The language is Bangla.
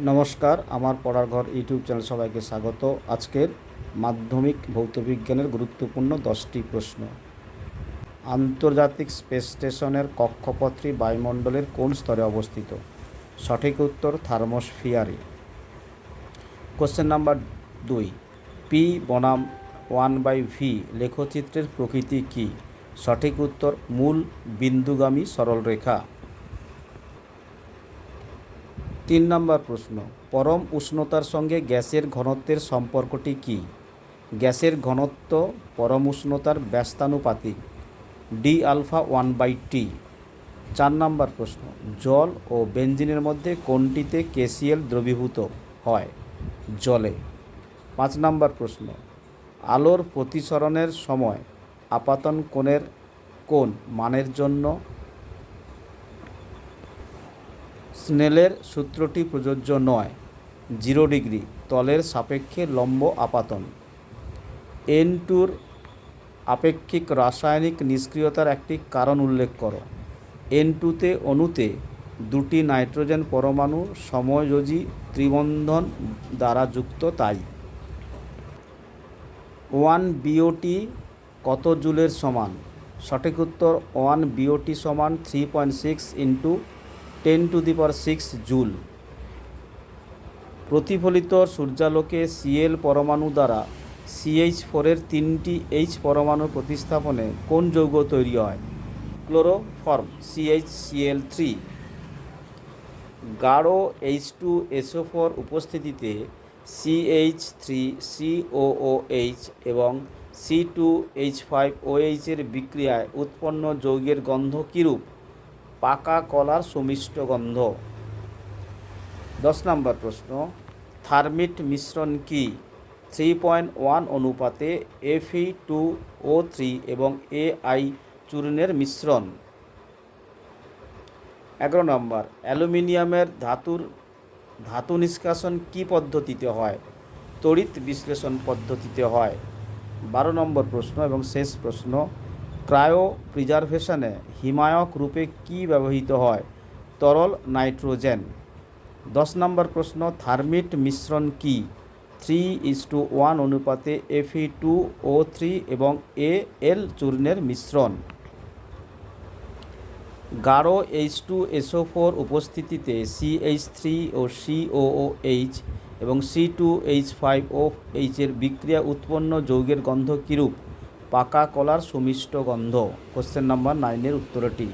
নমস্কার, আমার পড়ার ঘর ইউটিউব চ্যানেল সবাইকে স্বাগত। আজকের মাধ্যমিক ভৌতবিজ্ঞানের গুরুত্বপূর্ণ 10টি প্রশ্ন। আন্তর্জাতিক স্পেস স্টেশনের কক্ষপথটি বায়ুমণ্ডলের কোন স্তরে অবস্থিত? সঠিক উত্তর থার্মোস্ফিয়ারে। কোশ্চেন নাম্বার 2, পি বনাম 1/v লেখচিত্রের প্রকৃতি কী? সঠিক উত্তর মূল বিন্দুগামী সরলরেখা। 3 নম্বর প্রশ্ন, পরম উষ্ণতার সঙ্গে গ্যাসের ঘনত্বের সম্পর্কটি কী? গ্যাসের ঘনত্ব পরম উষ্ণতার ব্যস্তানুপাতিক, d⁴ t। 4 নম্বর প্রশ্ন, জল ও বেনজিনের মধ্যে কোনটিতে KCl দ্রবীভূত হয়? জলে। 5 নম্বর প্রশ্ন, আলোর প্রতিসরণের সময় আপাতন কোণের কোন মানের জন্য স্নেলের সূত্রটি প্রযোজ্য নয়? 0 ডিগ্রি তলের সাপেক্ষে লম্ব আপাতন। N2 আপেক্ষিক রাসায়নিক নিষ্ক্রিয়তার একটি কারণ উল্লেখ করো। N2 অণুতে 2টি নাইট্রোজেন পরমাণু সমযোজী ত্রিবন্ধন দ্বারা যুক্ত, তাই 1 BOT কত জুলের সমান? সঠিক উত্তর 1 BOT সমান 3.6 × 10⁶ জুল। প্রতিফলিত সূর্যালোকে Cl পরমাণু দ্বারা CH4 এর 3টি H পরমাণু প্রতিস্থাপনে কোন যৌগ তৈরি হয়? Chloroform, CHCl3। গাঢ় H2SO4 উপস্থিতিতে CH3COOH এবং C2H5OH এর বিক্রিয়ায় উৎপন্ন যৌগের গন্ধ কিরূপ? পাকা কলার সুমিষ্ট গন্ধ। 10 নম্বর প্রশ্ন, থার্মিট মিশ্রণ কি? 3.1 অনুপাতে Fe2O3 এবং Ai চূর্ণের মিশ্রণ। 11 নম্বর, অ্যালুমিনিয়ামের ধাতু নিষ্কাশন কি পদ্ধতিতে হয়? তড়িৎ বিশ্লেষণ পদ্ধতিতে হয়। 12 নম্বর প্রশ্ন এবং শেষ প্রশ্ন, ক্রায়ো প্রিজারভেশনে হিমায়ক রূপে কি ব্যবহৃত হয়? তরল নাইট্রোজেন। 10 নম্বর প্রশ্ন, থার্মিট মিশ্রণ কি? 3:1 অনুপাতে Fe2O3 এবং Al চূর্ণের মিশ্রণ। গাঢ় H2SO4 উপস্থিতিতে CH3 ও COOH এবং C2H5OH এর বিক্রিয়া উৎপন্ন যৌগের গন্ধ কিরূপ? পাকা কলার সুমিষ্ট গন্ধ। কোশ্চেন নাম্বার 9 এর উত্তরটি।